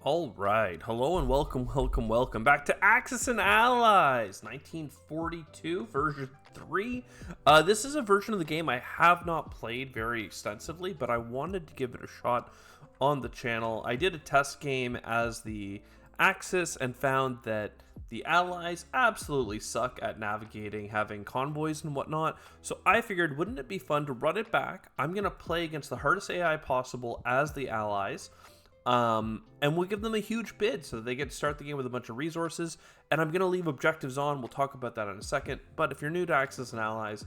All right. Hello and welcome back to Axis and Allies 1942 version 3. This is a version of the game I have not played very extensively, but I wanted to give it a shot on the channel. I did a test game as the Axis and found that the Allies absolutely suck at navigating, having convoys and whatnot. So I figured, wouldn't it be fun to run it back? I'm going to play against the hardest AI possible as the Allies. And we'll give them a huge bid so that they get to start the game with a bunch of resources. And I'm going to leave objectives on. We'll talk about that in a second. But if you're new to Axis and Allies,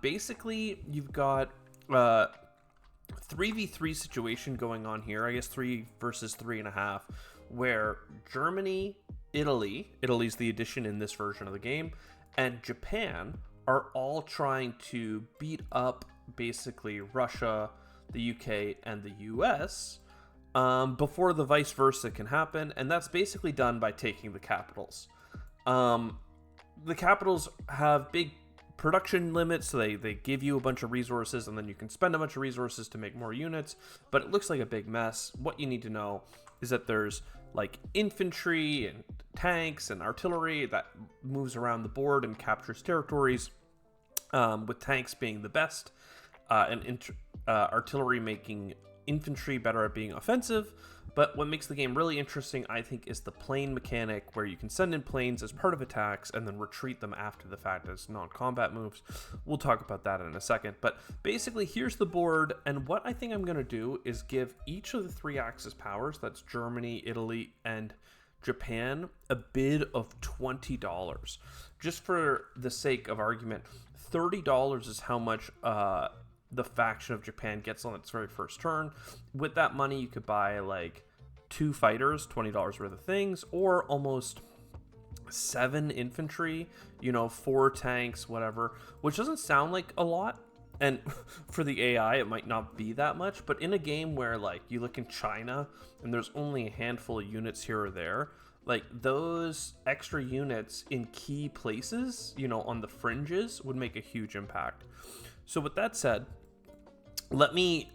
basically you've got 3v3 situation going on here. I guess 3 versus 3.5, where Germany, Italy's the addition in this version of the game, and Japan are all trying to beat up basically Russia, the UK, and the US before the vice versa can happen, and that's basically done by taking the capitals. The capitals have big production limits, so they give you a bunch of resources, and then you can spend a bunch of resources to make more units, but it looks like a big mess. What you need to know is that there's like infantry and tanks and artillery that moves around the board and captures territories, with tanks being the best, and artillery making infantry better at being offensive. But what makes the game really interesting, I think, is the plane mechanic, where you can send in planes as part of attacks and then retreat them after the fact as non-combat moves. We'll talk about that in a second. But basically, here's the board, and what I think I'm going to do is give each of the three Axis powers, that's Germany, Italy, and Japan, a bid of $20. Just for the sake of argument, $30 is how much the faction of Japan gets on its very first turn. With that money, you could buy like 2 fighters, $20 worth of things, or almost 7 infantry, 4 tanks, whatever, which doesn't sound like a lot. And for the AI, it might not be that much, but in a game where like you look in China and there's only a handful of units here or there, like those extra units in key places, on the fringes, would make a huge impact. So with that said, let me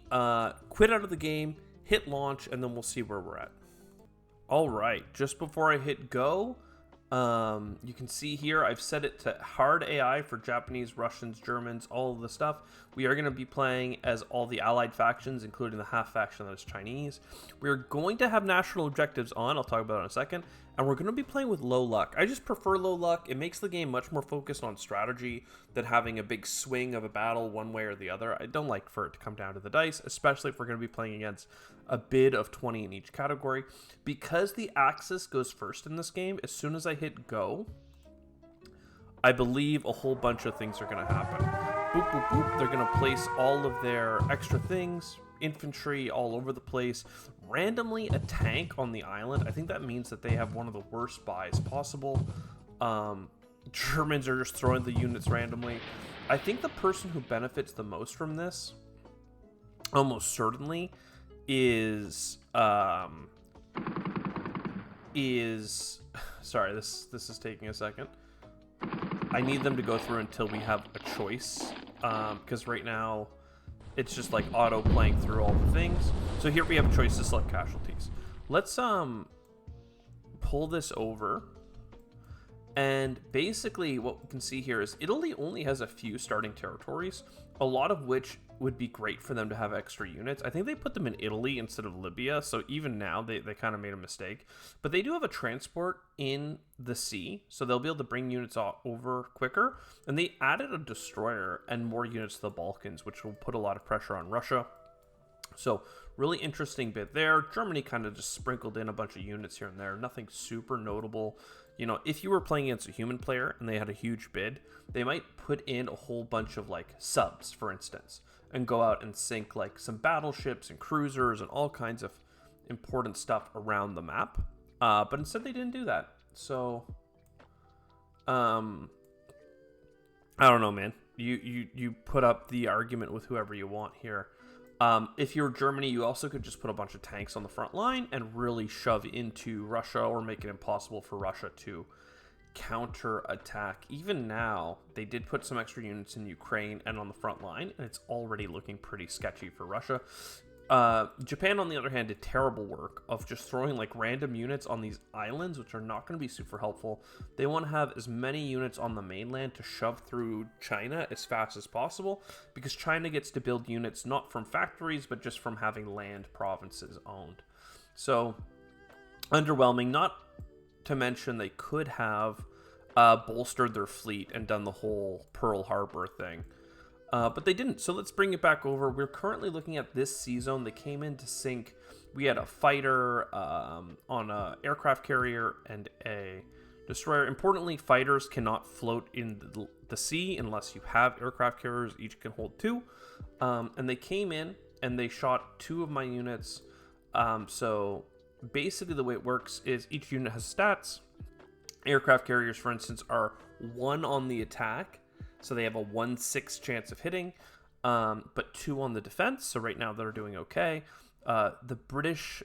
quit out of the game, hit launch, and then we'll see where we're at. All right, just before I hit go, you can see here I've set it to hard AI for Japanese, Russians, Germans, all of the stuff. We are going to be playing as all the allied factions, including the half faction that is Chinese. We're going to have national objectives on, I'll talk about it in a second, and we're going to be playing with low luck. I just prefer low luck. It makes the game much more focused on strategy than having a big swing of a battle one way or the other. I don't like for it to come down to the dice, especially if we're going to be playing against a bid of 20 in each category. Because the Axis goes first in this game, as soon as I hit go, I believe a whole bunch of things are going to happen. Boop, boop, boop. They're going to place all of their extra things, infantry all over the place, randomly a tank on the island. I think that means that they have one of the worst buys possible. Germans are just throwing the units randomly. I think the person who benefits the most from this, almost certainly, is sorry, this is taking a second. I need them to go through until we have a choice, because right now it's just like auto playing through all the things. So here we have a choice to select casualties. Let's pull this over, and basically what we can see here is Italy only has a few starting territories, a lot of which would be great for them to have extra units. I think they put them in Italy instead of Libya, so even now they kind of made a mistake. But they do have a transport in the sea, so they'll be able to bring units over quicker. And they added a destroyer and more units to the Balkans, which will put a lot of pressure on Russia. So really interesting bit there. Germany kind of just sprinkled in a bunch of units here and there, nothing super notable. If you were playing against a human player and they had a huge bid, they might put in a whole bunch of like subs, for instance, and go out and sink like some battleships and cruisers and all kinds of important stuff around the map. But instead they didn't do that. So, I don't know, man. You put up the argument with whoever you want here. If you're Germany, you also could just put a bunch of tanks on the front line and really shove into Russia, or make it impossible for Russia to counter-attack. Even now, they did put some extra units in Ukraine and on the front line, and it's already looking pretty sketchy for Russia. Japan, on the other hand, did terrible work of just throwing like random units on these islands, which are not going to be super helpful. They want to have as many units on the mainland to shove through China as fast as possible, because China gets to build units not from factories, but just from having land provinces owned. So, underwhelming, not to mention they could have bolstered their fleet and done the whole Pearl Harbor thing. But they didn't, so let's bring it back over. We're currently looking at this sea zone. They came in to sink. We had a fighter on an aircraft carrier and a destroyer. Importantly, fighters cannot float in the sea unless you have aircraft carriers. Each can hold 2. And they came in and they shot 2 of my units. So basically the way it works is each unit has stats. Aircraft carriers, for instance, are 1 on the attack. So they have a 1/6 chance of hitting, but 2 on the defense. So right now they're doing okay. The British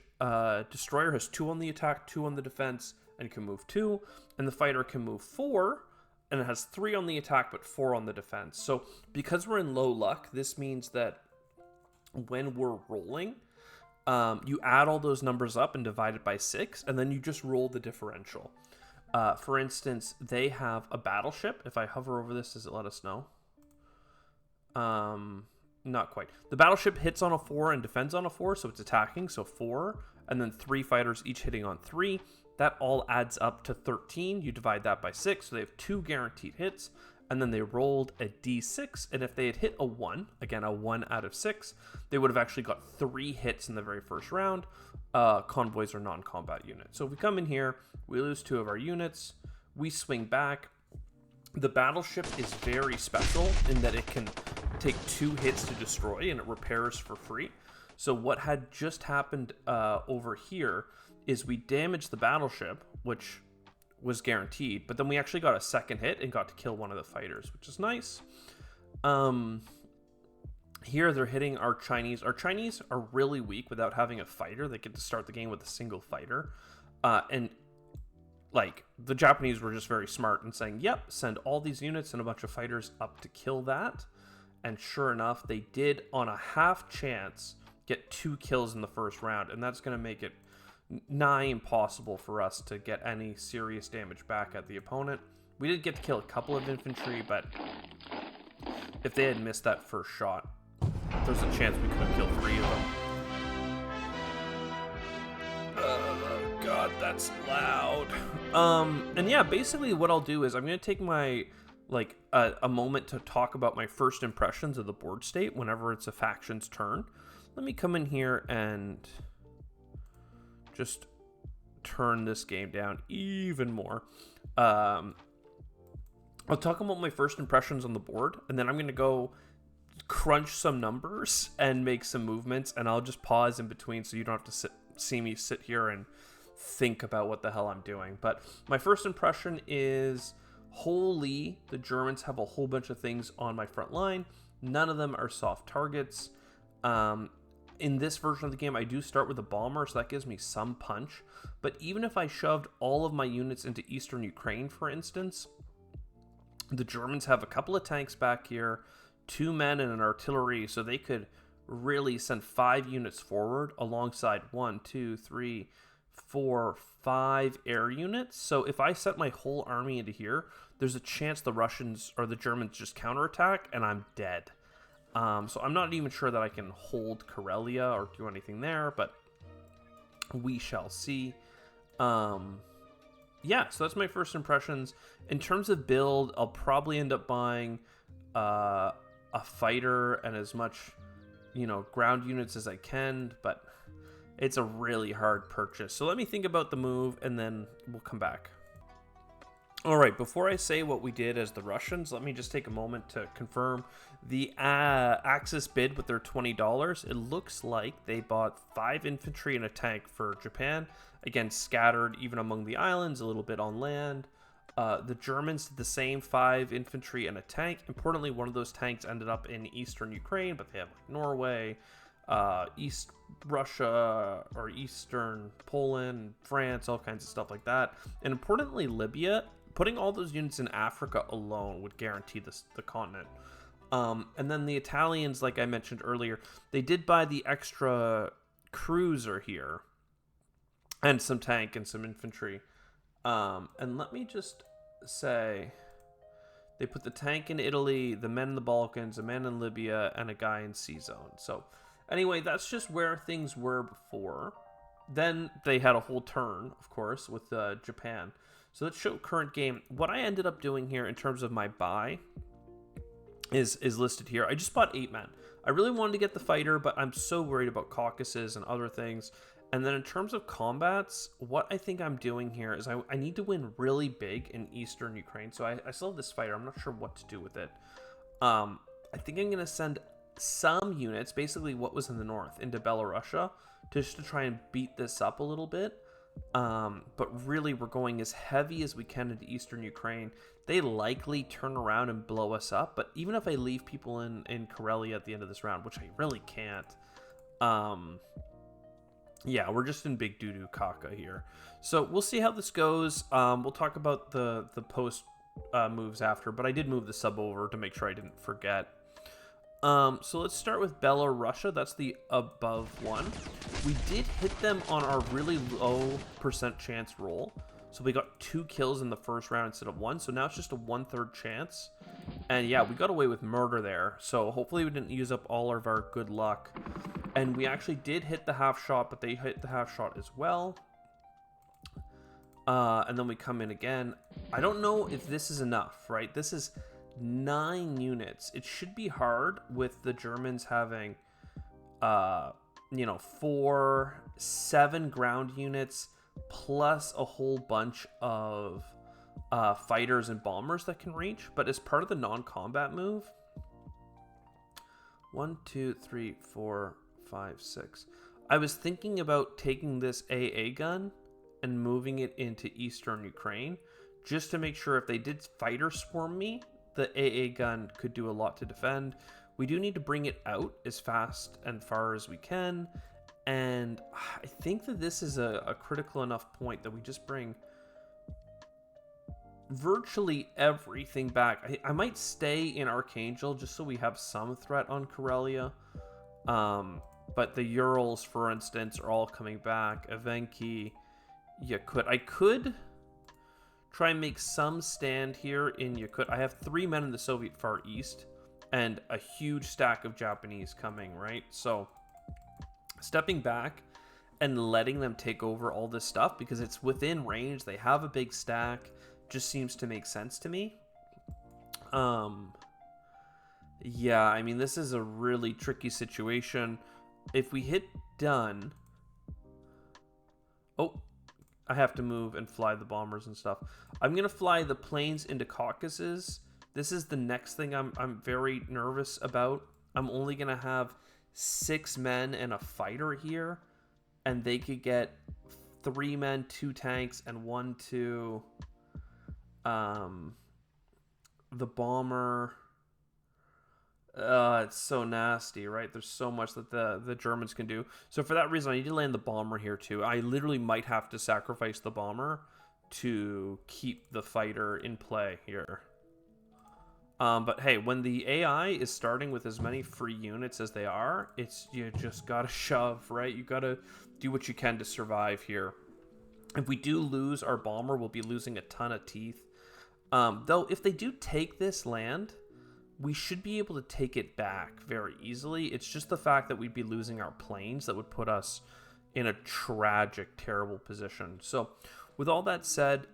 destroyer has 2 on the attack, 2 on the defense, and can move 2. And the fighter can move 4, and it has 3 on the attack, but 4 on the defense. So because we're in low luck, this means that when we're rolling, you add all those numbers up and divide it by 6, and then you just roll the differential. For instance, they have a battleship. If I hover over this, does it let us know? Not quite. The battleship hits on a 4 and defends on a 4, so it's attacking, so 4, and then 3 fighters each hitting on 3. That all adds up to 13. You divide that by 6, so they have 2 guaranteed hits, and then they rolled a d6, and if they had hit a 1, again, a 1 out of 6, they would have actually got 3 hits in the very first round. Convoys are non-combat units. So if we come in here, we lose 2 of our units, we swing back. The battleship is very special in that it can take 2 hits to destroy, and it repairs for free. So what had just happened over here is we damaged the battleship, which was guaranteed, but then we actually got a second hit and got to kill one of the fighters, which is nice. Here they're hitting our Chinese. Our Chinese are really weak without having a fighter. They get to start the game with a single fighter. And like the Japanese were just very smart in saying, yep, send all these units and a bunch of fighters up to kill that. And sure enough, they did, on a half chance, get 2 kills in the first round. And that's going to make it nigh impossible for us to get any serious damage back at the opponent. We did get to kill a couple of infantry, but if they had missed that first shot, there's a chance we could have killed 3 of them. Oh god, that's loud. And yeah, basically what I'll do is I'm going to take my a moment to talk about my first impressions of the board state whenever it's a faction's turn. Let me come in here and just turn this game down even more. I'll talk about my first impressions on the board, and then I'm going to go crunch some numbers and make some movements, and I'll just pause in between so you don't have to see me sit here and think about what the hell I'm doing. But my first impression is, holy, the Germans have a whole bunch of things on my front line. None of them are soft targets. In this version of the game, I do start with a bomber, so that gives me some punch. But even if I shoved all of my units into eastern Ukraine, for instance, the Germans have a couple of tanks back here, 2 men and an artillery, so they could really send 5 units forward alongside 1, 2, 3, 4, 5 air units. So if I set my whole army into here, there's a chance the Russians or the Germans just counterattack and I'm dead. So I'm not even sure that I can hold Karelia or do anything there, but we shall see. Yeah, so that's my first impressions. In terms of build, I'll probably end up buying a fighter and as much, ground units as I can, but it's a really hard purchase. So let me think about the move and then we'll come back. All right, before I say what we did as the Russians, let me just take a moment to confirm the Axis bid with their $20. It looks like they bought 5 infantry and a tank for Japan. Again, scattered even among the islands, a little bit on land. The Germans did the same, 5 infantry and a tank. Importantly, one of those tanks ended up in eastern Ukraine, but they have Norway, East Russia, or Eastern Poland, France, all kinds of stuff like that. And importantly, Libya. Putting all those units in Africa alone would guarantee the continent. And then the Italians, like I mentioned earlier, they did buy the extra cruiser here and some tank and some infantry. And let me just say, they put the tank in Italy, the men in the Balkans, a man in Libya, and a guy in C Zone. So anyway, that's just where things were before. Then they had a whole turn, of course, with Japan. So let's show current game. What I ended up doing here in terms of my buy is listed here. I just bought 8 men. I really wanted to get the fighter, but I'm so worried about Caucasus and other things. And then in terms of combats, what I think I'm doing here is I need to win really big in Eastern Ukraine. So I still have this fighter. I'm not sure what to do with it. I think I'm going to send some units, basically what was in the north, into Belarusia, just to try and beat this up a little bit. But really, we're going as heavy as we can into Eastern Ukraine. They likely turn around and blow us up, but even if I leave people in Karelia at the end of this round, which I really can't, yeah, we're just in big doo-doo caca here. So we'll see how this goes. We'll talk about the post moves after, but I did move the sub over to make sure I didn't forget. So let's start with Belarusia. That's the above one. We did hit them on our really low % chance roll. So we got 2 kills in the first round instead of 1. So now it's just a 1/3 chance. And yeah, we got away with murder there. So hopefully we didn't use up all of our good luck. And we actually did hit the half shot, but they hit the half shot as well. And then we come in again. I don't know if this is enough, right? This is 9 units. It should be hard with the Germans having, 7 ground units plus a whole bunch of fighters and bombers that can reach. But as part of the non-combat move, 1, 2, 3, 4, 5, 6. I was thinking about taking this AA gun and moving it into Eastern Ukraine just to make sure if they did fighter swarm me, the AA gun could do a lot to defend. We do need to bring it out as fast and far as we can. And I think that this is a critical enough point that we just bring virtually everything back. I might stay in Archangel just so we have some threat on Karelia. But the Urals, for instance, are all coming back. Evenki, Yakut. I could try and make some stand here in Yakut. I have 3 men in the Soviet Far East and a huge stack of Japanese coming, right? So stepping back and letting them take over all this stuff because it's within range. They have a big stack. Just seems to make sense to me. Yeah, I mean, this is a really tricky situation. If we hit done... Oh, I have to move and fly the bombers and stuff. I'm going to fly the planes into Caucasus. This is the next thing I'm very nervous about. I'm only going to have 6 men and a fighter here. And they could get 3 men, 2 tanks, and 1 to the bomber. It's so nasty, right? There's so much that the Germans can do. So for that reason, I need to land the bomber here too. I literally might have to sacrifice the bomber to keep the fighter in play here. But hey, when the AI is starting with as many free units as they are, you just gotta shove, right? You gotta do what you can to survive here. If we do lose our bomber, we'll be losing a ton of teeth. Though, if they do take this land, we should be able to take it back very easily. It's just the fact that we'd be losing our planes that would put us in a tragic, terrible position. So, with all that said,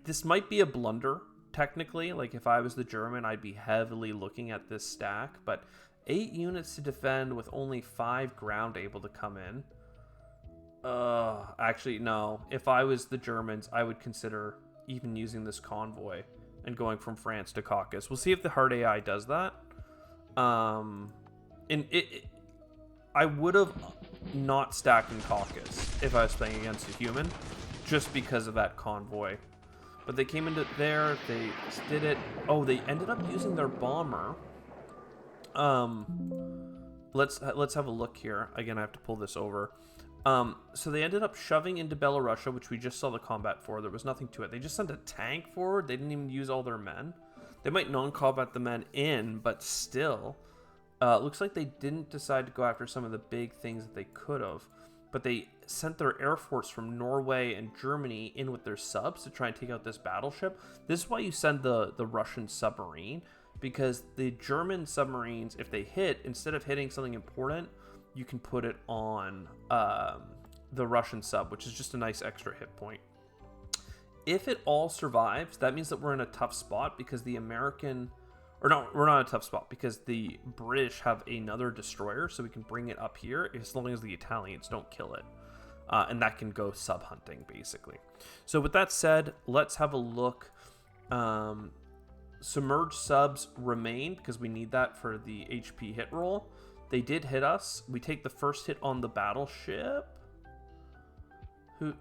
this might be a blunder, technically. Like, if I was the German, I'd be heavily looking at this stack. But 8 units to defend with only 5 ground able to come in. Actually, no. If I was the Germans, I would consider even using this convoy and going from France to Caucasus. We'll see if the hard AI does that. I would have not stacked in Caucasus if I was playing against a human, just because of that convoy. But they came into there, they did it. Oh, they ended up using their bomber. Let's have a look here. Again, I have to pull this over. So they ended up shoving into Belarusia, which we just saw the combat for. There was nothing to it. They just sent a tank forward. They didn't even use all their men. They might non-combat the men in, but still, looks like they didn't decide to go after some of the big things that they could have. But they sent their air force from Norway and Germany in with their subs to try and take out this battleship. This is why you send the Russian submarine, because the German submarines, if they hit, instead of hitting something important, you can put it on the Russian sub, which is just a nice extra hit point. If it all survives, that means that we're in a tough spot because the American... Or no, we're not in a tough spot because the British have another destroyer, so we can bring it up here as long as the Italians don't kill it. And that can go sub-hunting, basically. So with that said, let's have a look. Submerged subs remain because we need that for the HP hit roll. They did hit us. We take the first hit on the battleship. Who...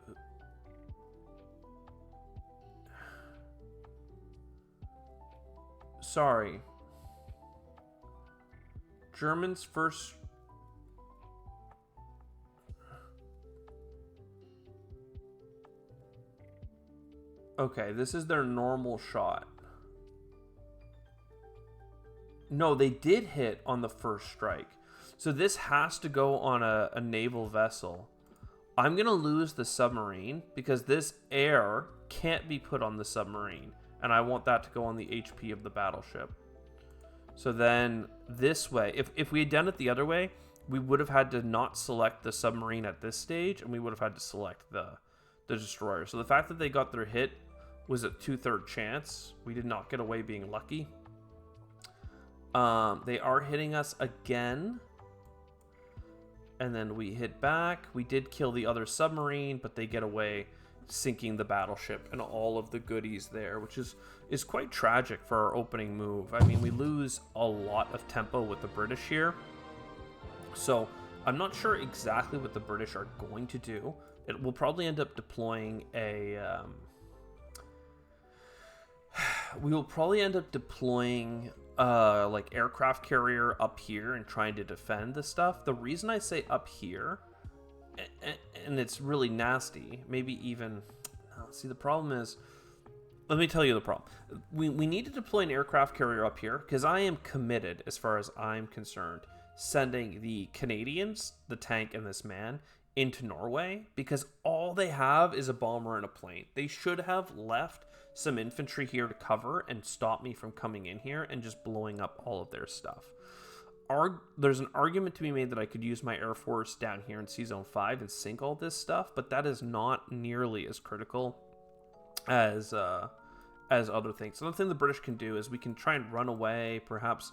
Sorry. Germans first... Okay, this is their normal shot. No, they did hit on the first strike. So this has to go on a naval vessel. I'm going to lose the submarine because this air can't be put on the submarine. And I want that to go on the HP of the battleship. So then this way, if we had done it the other way, we would have had to not select the submarine at this stage, and we would have had to select the destroyer. So the fact that they got their hit was a 2/3 chance. We did not get away being lucky. They are hitting us again. And then we hit back. We did kill the other submarine, but they get away sinking the battleship and all of the goodies there, which is quite tragic for our opening move. I mean, we lose a lot of tempo with the British here. So I'm not sure exactly what the British are going to do. It will probably end up deploying a... we will probably end up deploying like aircraft carrier up here and trying to defend the stuff. The reason I say up here, and it's really nasty, maybe even... See, the problem is... Let me tell you the problem. We need to deploy an aircraft carrier up here, because I am committed, as far as I'm concerned, sending the Canadians, the tank, and this man into Norway, because all they have is a bomber and a plane. They should have left some infantry here to cover and stop me from coming in here and just blowing up all of their stuff. There's an argument to be made that I could use my Air Force down here in C-Zone 5 and sink all this stuff, but that is not nearly as critical as other things. Another thing the British can do is we can try and run away, perhaps.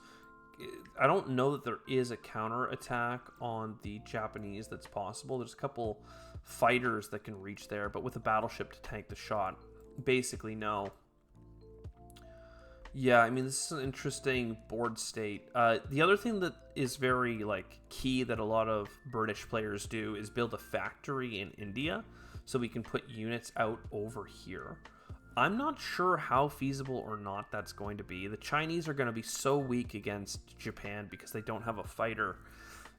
I don't know that there is a counter-attack on the Japanese that's possible. There's a couple fighters that can reach there, but with a battleship to tank the shot, basically no. Yeah, I mean, this is an interesting board state. The other thing that is very, key that a lot of British players do is build a factory in India so we can put units out over here. I'm not sure how feasible or not that's going to be. The Chinese are going to be so weak against Japan because they don't have a fighter.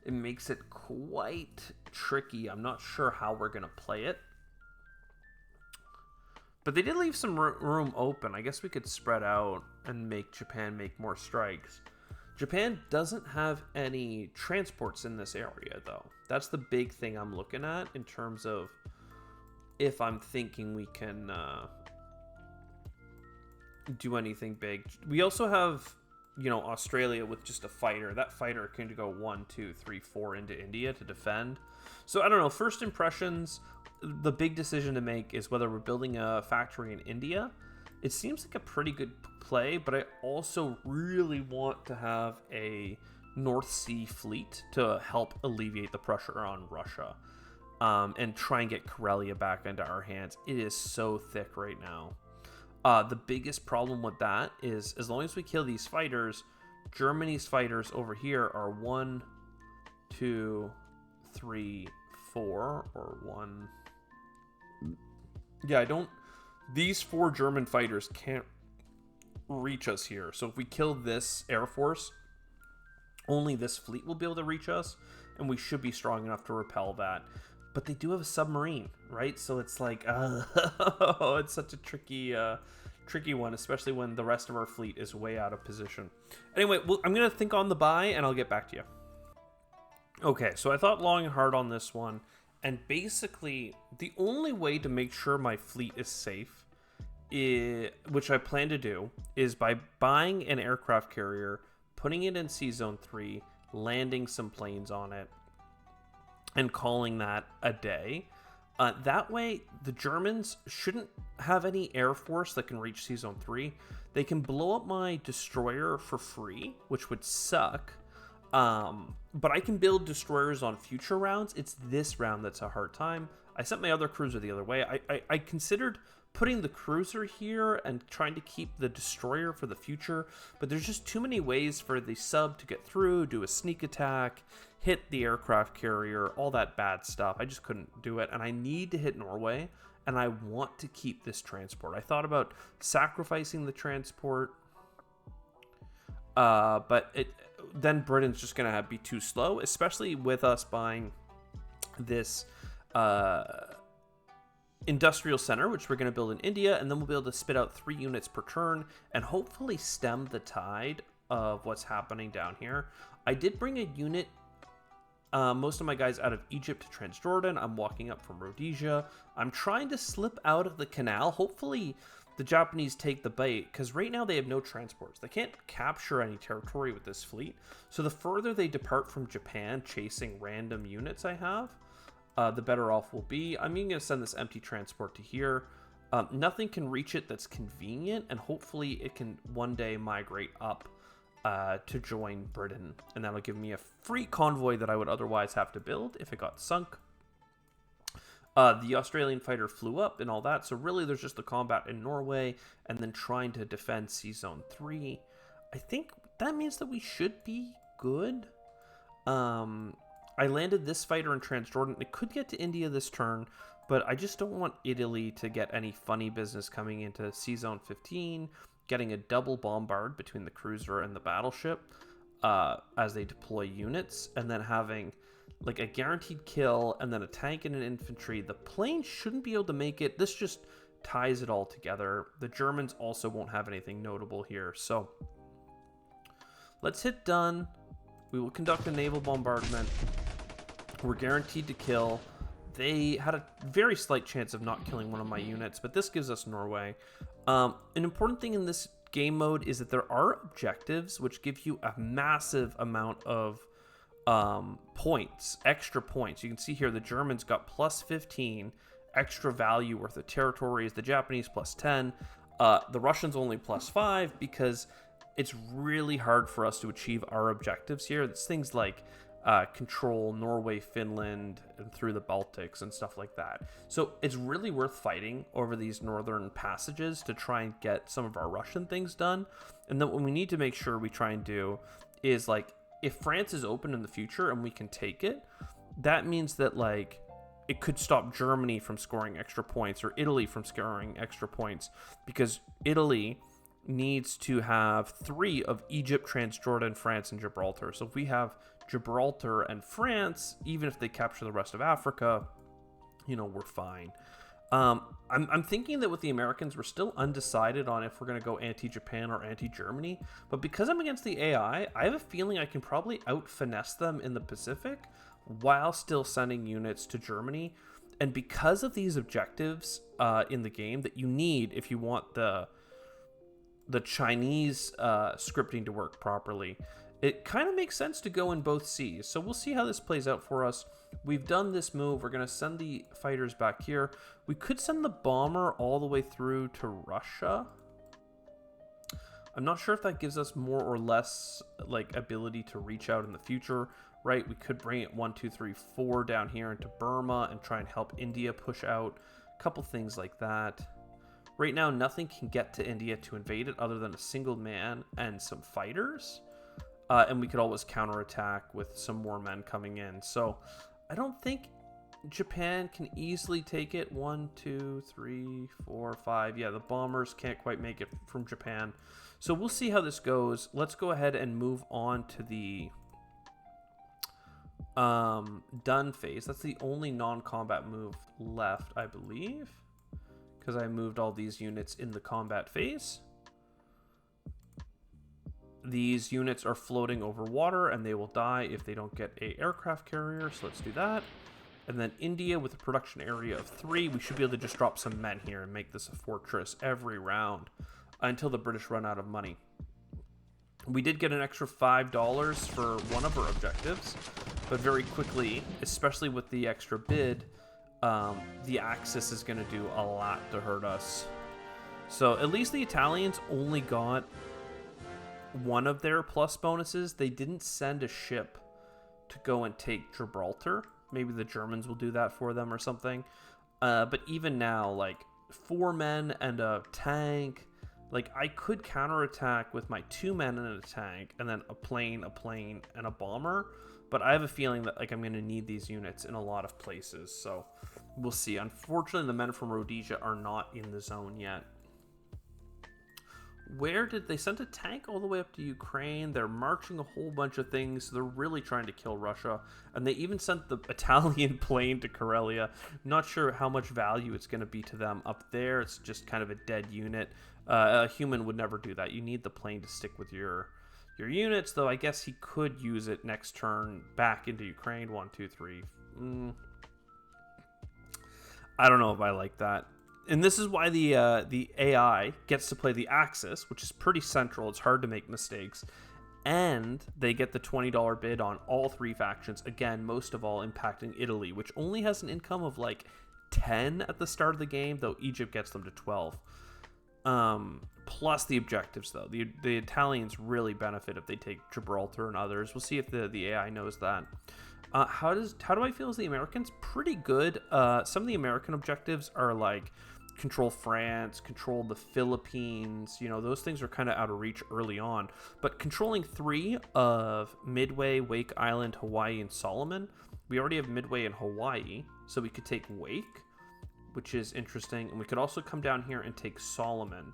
It makes it quite tricky. I'm not sure how we're going to play it. But they did leave some room open. I guess we could spread out and make Japan make more strikes. Japan doesn't have any transports in this area, though. That's the big thing I'm looking at in terms of if I'm thinking we can do anything big. We also have, Australia with just a fighter. That fighter can go 1, 2, 3, 4 into India to defend. So I don't know. First impressions... The big decision to make is whether we're building a factory in India. It seems like a pretty good play, but I also really want to have a North Sea fleet to help alleviate the pressure on Russia and try and get Karelia back into our hands. It is so thick right now. The biggest problem with that is as long as we kill these fighters, Germany's fighters over here are 1, 2, 3, 4, or 1... Yeah, these 4 German fighters can't reach us here. So if we kill this Air Force, only this fleet will be able to reach us, and we should be strong enough to repel that. But they do have a submarine, right? So it's like, it's such a tricky tricky one, especially when the rest of our fleet is way out of position. Anyway, well, I'm going to think on the buy, and I'll get back to you. Okay, so I thought long and hard on this one, and basically, the only way to make sure my fleet is safe, which I plan to do, is by buying an aircraft carrier, putting it in Sea Zone 3, landing some planes on it, and calling that a day. That way, the Germans shouldn't have any air force that can reach Sea Zone 3. They can blow up my destroyer for free, which would suck. But I can build destroyers on future rounds. It's this round that's a hard time. I sent my other cruiser the other way. I considered putting the cruiser here and trying to keep the destroyer for the future, but there's just too many ways for the sub to get through, do a sneak attack, hit the aircraft carrier, all that bad stuff. I just couldn't do it, and I need to hit Norway, and I want to keep this transport. I thought about sacrificing the transport, but then Britain's just going to be too slow, especially with us buying this industrial center, which we're going to build in India, and then we'll be able to spit out 3 units per turn and hopefully stem the tide of what's happening down here. I did bring a unit, most of my guys out of Egypt to Transjordan. I'm walking up from Rhodesia. I'm trying to slip out of the canal. Hopefully the Japanese take the bait, because right now they have no transports. They can't capture any territory with this fleet. So the further they depart from Japan chasing random units I have, the better off we'll be. I'm even going to send this empty transport to here. Nothing can reach it that's convenient, and hopefully it can one day migrate up to join Britain, and that'll give me a free convoy that I would otherwise have to build if it got sunk. The Australian fighter flew up and all that, so really there's just the combat in Norway and then trying to defend Sea Zone 3. I think that means that we should be good. I landed this fighter in Transjordan. It could get to India this turn, but I just don't want Italy to get any funny business coming into Sea Zone 15, getting a double bombard between the cruiser and the battleship as they deploy units, and then having like a guaranteed kill and then a tank and an infantry. The plane shouldn't be able to make it. This just ties it all together. The Germans also won't have anything notable here. So let's hit done. We will conduct a naval bombardment. We're guaranteed to kill. They had a very slight chance of not killing one of my units, but this gives us Norway. An important thing in this game mode is that there are objectives which give you a massive amount of points, extra points. You can see here the Germans got plus 15 extra value worth of territories, the Japanese plus 10, the Russians only plus 5, because it's really hard for us to achieve our objectives here. It's things like control Norway, Finland, and through the Baltics and stuff like that. So it's really worth fighting over these northern passages to try and get some of our Russian things done. And then what we need to make sure we try and do is, like, if France is open in the future and we can take it, that means that, like, it could stop Germany from scoring extra points or Italy from scoring extra points, because Italy needs to have 3 of Egypt, Transjordan, France, and Gibraltar. So if we have Gibraltar and France, even if they capture the rest of Africa, you know, we're fine. I'm thinking that with the Americans, we're still undecided on if we're going to go anti-Japan or anti-Germany, but because I'm against the AI, I have a feeling I can probably out-finesse them in the Pacific while still sending units to Germany. And because of these objectives in the game that you need if you want the Chinese scripting to work properly, it kind of makes sense to go in both seas. So we'll see how this plays out for us. We've done this move. We're going to send the fighters back here. We could send the bomber all the way through to Russia. I'm not sure if that gives us more or less like ability to reach out in the future, right? We could bring it 1, 2, 3, 4 down here into Burma and try and help India push out. A couple things like that. Right now, nothing can get to India to invade it other than a single man and some fighters. And we could always counterattack with some more men coming in. So I don't think Japan can easily take it. 1, 2, 3, 4, 5. Yeah, the bombers can't quite make it from Japan. So we'll see how this goes. Let's go ahead and move on to the done phase. That's the only non-combat move left, I believe, because I moved all these units in the combat phase. These units are floating over water, and they will die if they don't get a aircraft carrier, so let's do that. And then India with a production area of 3. We should be able to just drop some men here and make this a fortress every round until the British run out of money. We did get an extra $5 for one of our objectives, but very quickly, especially with the extra bid, the Axis is going to do a lot to hurt us. So at least the Italians only got one of their plus bonuses. They didn't send a ship to go and take Gibraltar. Maybe the Germans will do that for them or something. But even now, like 4 men and a tank, like I could counterattack with my 2 men and a tank, and then a plane, and a bomber. But I have a feeling that like I'm going to need these units in a lot of places. So we'll see. Unfortunately, the men from Rhodesia are not in the zone yet. Where did they send a tank all the way up to Ukraine? They're marching a whole bunch of things. They're really trying to kill Russia. And they even sent the Italian plane to Karelia. Not sure how much value it's going to be to them up there. It's just kind of a dead unit. A human would never do that. You need the plane to stick with your units, though I guess he could use it next turn back into Ukraine. 1, 2, 3. I don't know if I like that. And this is why the AI gets to play the Axis, which is pretty central. It's hard to make mistakes. And they get the $20 bid on all 3 factions. Again, most of all impacting Italy, which only has an income of like 10 at the start of the game, though Egypt gets them to 12. Plus the objectives, though. The Italians really benefit if they take Gibraltar and others. We'll see if the AI knows that. How do I feel as the Americans? Pretty good. Some of the American objectives are like control France, control the Philippines. You know, those things are kind of out of reach early on. But controlling 3 of Midway, Wake Island, Hawaii, and Solomon. We already have Midway and Hawaii, so we could take Wake, which is interesting. And we could also come down here and take Solomon.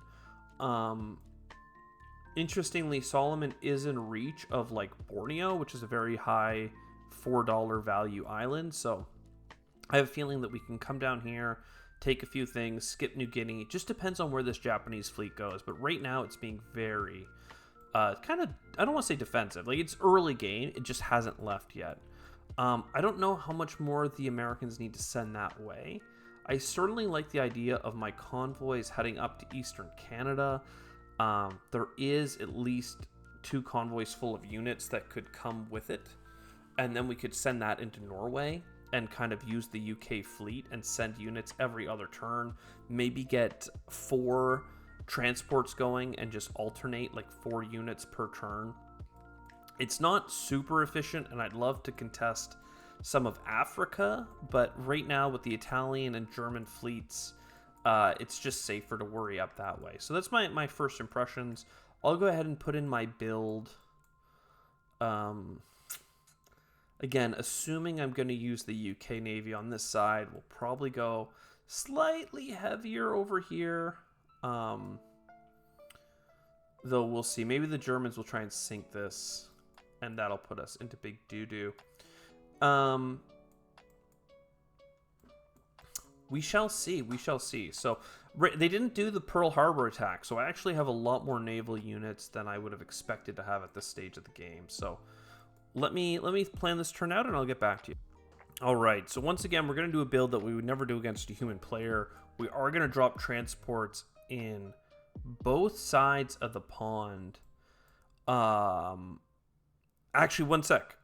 Interestingly, Solomon is in reach of like Borneo, which is a very high $4 value island. So I have a feeling that we can come down here, take a few things, skip New Guinea. It just depends on where this Japanese fleet goes. But right now it's being very kind of, I don't want to say defensive. Like, it's early game. It just hasn't left yet. I don't know how much more the Americans need to send that way. I certainly like the idea of my convoys heading up to Eastern Canada. There is at least 2 convoys full of units that could come with it. And then we could send that into Norway and kind of use the UK fleet and send units every other turn. Maybe get 4 transports going and just alternate like 4 units per turn. It's not super efficient, and I'd love to contest some of Africa, but right now with the Italian and German fleets, it's just safer to worry up that way. So that's my first impressions. I'll go ahead and put in my build. Again, assuming I'm going to use the UK Navy on this side, we'll probably go slightly heavier over here. Though we'll see. Maybe the Germans will try and sink this, and that'll put us into big doo-doo. We shall see. We shall see. So they didn't do the Pearl Harbor attack, so I actually have a lot more naval units than I would have expected to have at this stage of the game. So let me plan this turn out, and I'll get back to you. All right. So once again, we're going to do a build that we would never do against a human player. We are going to drop transports in both sides of the pond. Actually, one sec.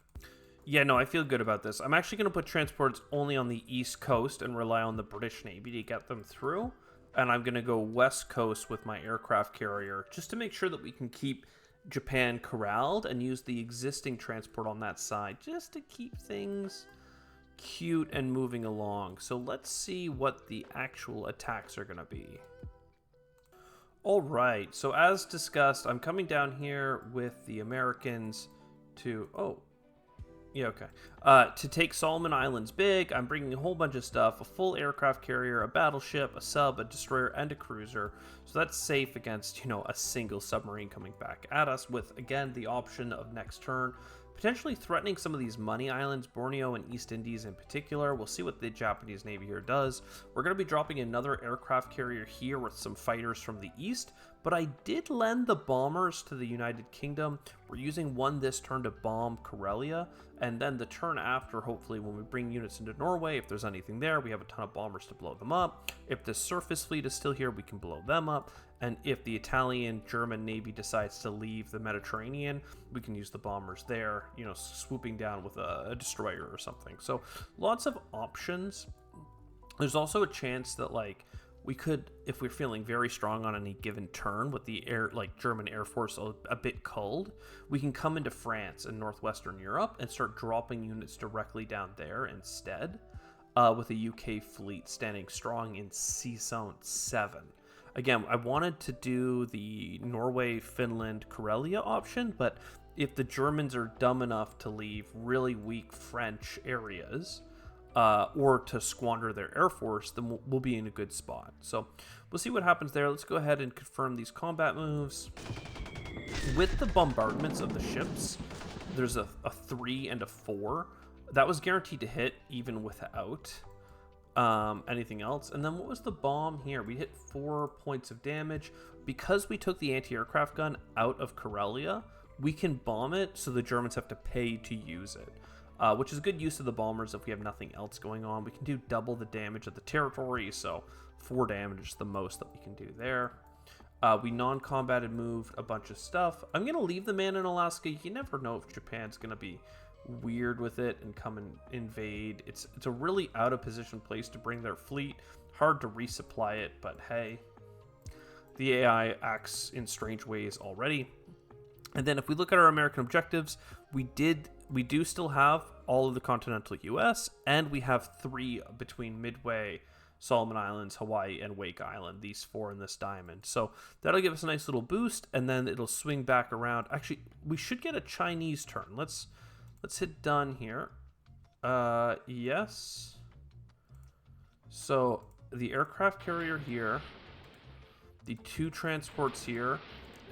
Yeah, no, I feel good about this. I'm actually going to put transports only on the East Coast and rely on the British Navy to get them through. And I'm going to go West Coast with my aircraft carrier just to make sure that we can keep Japan corralled and use the existing transport on that side just to keep things cute and moving along. So let's see what the actual attacks are going to be. All right, so as discussed, I'm coming down here with the Americans to... to take Solomon Islands big. I'm bringing a whole bunch of stuff, a full aircraft carrier, a battleship, a sub, a destroyer, and a cruiser. So that's safe against, a single submarine coming back at us with, again, the option of next turn potentially threatening some of these money islands, Borneo and East Indies in particular. We'll see what the Japanese Navy here does. We're going to be dropping another aircraft carrier here with some fighters from the east, but I did lend the bombers to the United Kingdom. We're using one this turn to bomb Karelia, and then the turn after, hopefully when we bring units into Norway, if there's anything there, we have a ton of bombers to blow them up. If the surface fleet is still here, we can blow them up. And if the Italian-German Navy decides to leave the Mediterranean, we can use the bombers there, you know, swooping down with a destroyer or something. So lots of options. There's also a chance that, like, we could, if we're feeling very strong on any given turn with the German Air Force a bit culled, we can come into France and Northwestern Europe and start dropping units directly down there instead, with a UK fleet standing strong in Sea Zone 7. Again, I wanted to do the Norway, Finland, Karelia option, but if the Germans are dumb enough to leave really weak French areas, or to squander their air force, then we'll be in a good spot. So we'll see what happens there. Let's go ahead and confirm these combat moves. With the bombardments of the ships, there's a 3 and a 4. That was guaranteed to hit even without anything else. And then what was the bomb here? We hit 4 points of damage. Because we took the anti-aircraft gun out of Karelia, we can bomb it, so the Germans have to pay to use it. Which is a good use of the bombers if we have nothing else going on. We can do double the damage of the territory, so 4 damage is the most that we can do there. We non-combated moved a bunch of stuff. I'm going to leave the man in Alaska. You never know if Japan's going to be weird with it and come and invade. It's a really out of position place to bring their fleet. Hard to resupply it, but hey, the AI acts in strange ways already. And then if we look at our American objectives, we do still have all of the continental US, and we have 3 between Midway, Solomon Islands, Hawaii, and Wake Island, these 4 in this diamond. So that'll give us a nice little boost, and then it'll swing back around. Actually, we should get a Chinese turn. Let's hit done here. Yes. So the aircraft carrier here, the 2 transports here,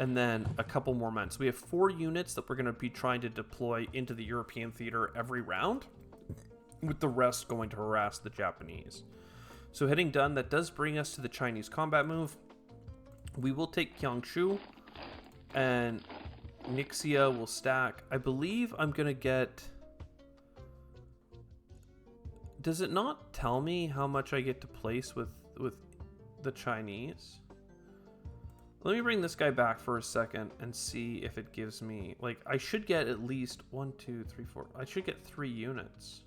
and then a couple more men. So we have 4 units that we're going to be trying to deploy into the European theater every round, with the rest going to harass the Japanese. So hitting done, that does bring us to the Chinese combat move. We will take Kiangshu, and Nixia will stack. I believe I'm going to get... Does it not tell me how much I get to place with the Chinese? Let me bring this guy back for a second and see if it gives me, like, I should get at least 1, 2, 3, 4. I should get 3 units.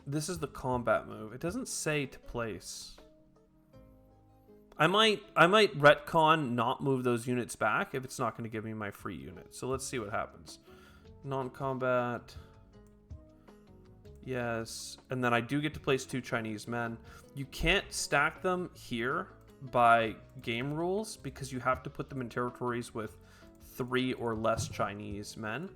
This is the combat move. It doesn't say to place. I might retcon not move those units back if it's not going to give me my free unit. So let's see what happens. Non-combat. Yes, and then I do get to place 2 Chinese men. You can't stack them here by game rules because you have to put them in territories with 3 or less Chinese men.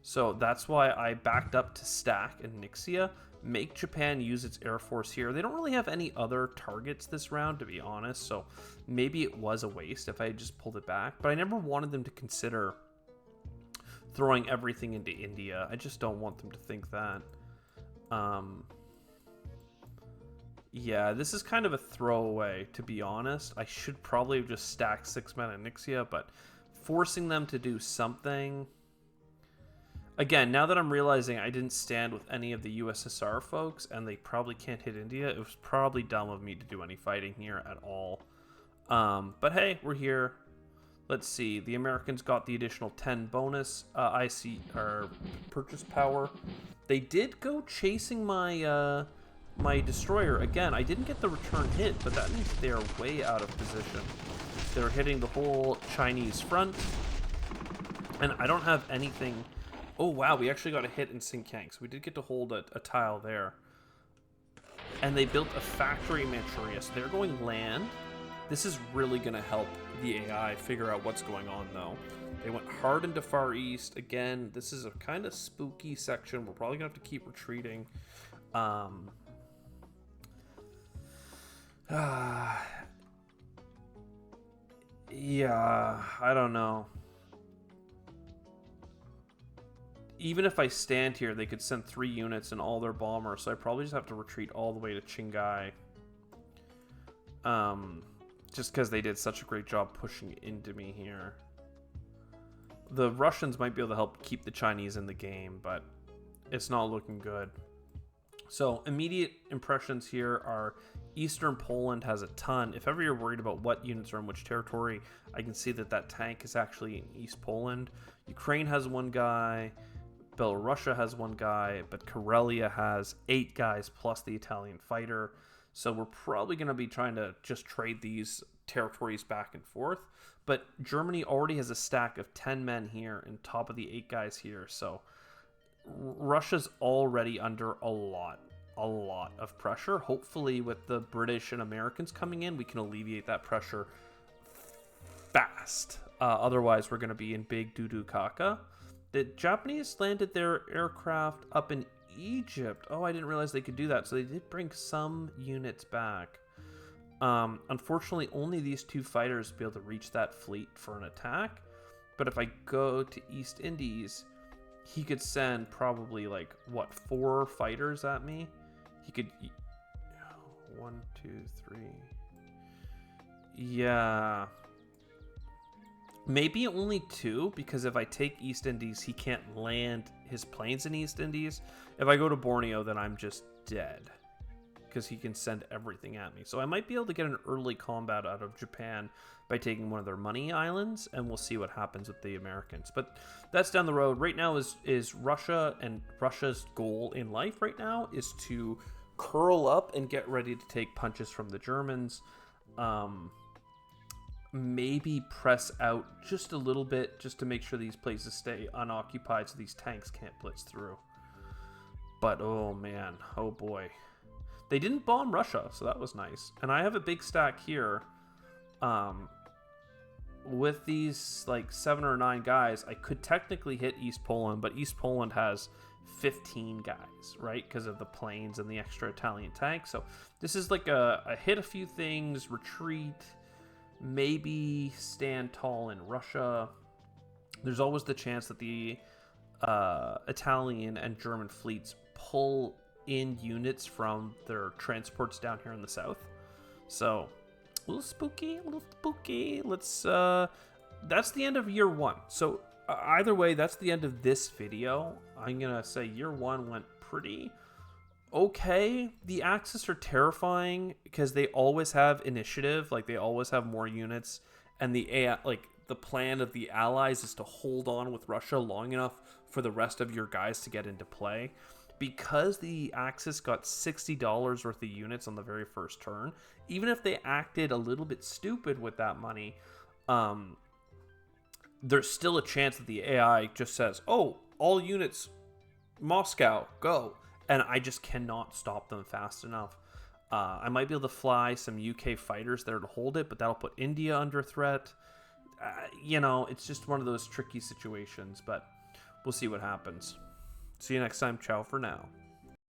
So that's why I backed up to stack in Nixia. Make Japan use its air force here. They don't really have any other targets this round, to be honest, so maybe it was a waste if I had just pulled it back. But I never wanted them to consider throwing everything into India. I just don't want them to think that. Yeah, this is kind of a throwaway, to be honest. I should probably have just stacked 6 men in Nixia, but forcing them to do something... Again, now that I'm realizing I didn't stand with any of the USSR folks, and they probably can't hit India, it was probably dumb of me to do any fighting here at all. But hey, we're here. Let's see. The Americans got the additional 10 bonus purchase power. They did go chasing my my destroyer again. I didn't get the return hit, but that means they are way out of position. They're hitting the whole Chinese front, and I don't have anything. Oh wow, we actually got a hit in Xinjiang, so we did get to hold a tile there. And they built a factory in Manchuria, so they're going land. This is really going to help the AI figure out what's going on, though. They went hard into Far East. Again, this is a kind of spooky section. We're probably going to have to keep retreating. Yeah, I don't know. Even if I stand here, they could send 3 units and all their bombers, so I probably just have to retreat all the way to Qinghai. Just because they did such a great job pushing into me here. The Russians might be able to help keep the Chinese in the game, but it's not looking good. So immediate impressions here are Eastern Poland has a ton. If ever you're worried about what units are in which territory, I can see that that tank is actually in East Poland. Ukraine has 1 guy. Belarusia has 1 guy, but Karelia has 8 guys plus the Italian fighter. So we're probably going to be trying to just trade these territories back and forth. But Germany already has a stack of 10 men here and top of the 8 guys here. So Russia's already under a lot of pressure. Hopefully with the British and Americans coming in, we can alleviate that pressure fast. Otherwise, we're going to be in big doo-doo caca. The Japanese landed their aircraft up in Egypt. Oh, I didn't realize they could do that. So they did bring some units back. Unfortunately, only these 2 fighters will be able to reach that fleet for an attack. But if I go to East Indies, he could send probably like, what, 4 fighters at me? He could... 1, 2, 3... Yeah... Maybe only 2, because if I take East Indies, he can't land his planes in East Indies. If I go to Borneo, then I'm just dead, because he can send everything at me. So I might be able to get an early combat out of Japan by taking one of their money islands, and we'll see what happens with the Americans. But that's down the road. Right now is Russia, and Russia's goal in life right now is to curl up and get ready to take punches from the Germans. Maybe press out just a little bit just to make sure these places stay unoccupied so these tanks can't blitz through. But oh man, oh boy. They didn't bomb Russia, so that was nice. And I have a big stack here. With these like 7 or 9 guys, I could technically hit East Poland, but East Poland has 15 guys, right? Because of the planes and the extra Italian tanks. So this is like a hit a few things, retreat, maybe stand tall in Russia. There's always the chance that the Italian and German fleets pull in units from their transports down here in the south. So a little spooky, Let's that's the end of year 1. So either way, that's the end of this video. I'm gonna say year 1 went pretty okay. The Axis are terrifying because they always have initiative, like they always have more units, and the plan of the Allies is to hold on with Russia long enough for the rest of your guys to get into play. Because the Axis got $60 worth of units on the very first turn, even if they acted a little bit stupid with that money, there's still a chance that the AI just says, oh, all units, Moscow, go. And I just cannot stop them fast enough. I might be able to fly some UK fighters there to hold it, but that'll put India under threat. It's just one of those tricky situations, but we'll see what happens. See you next time. Ciao for now.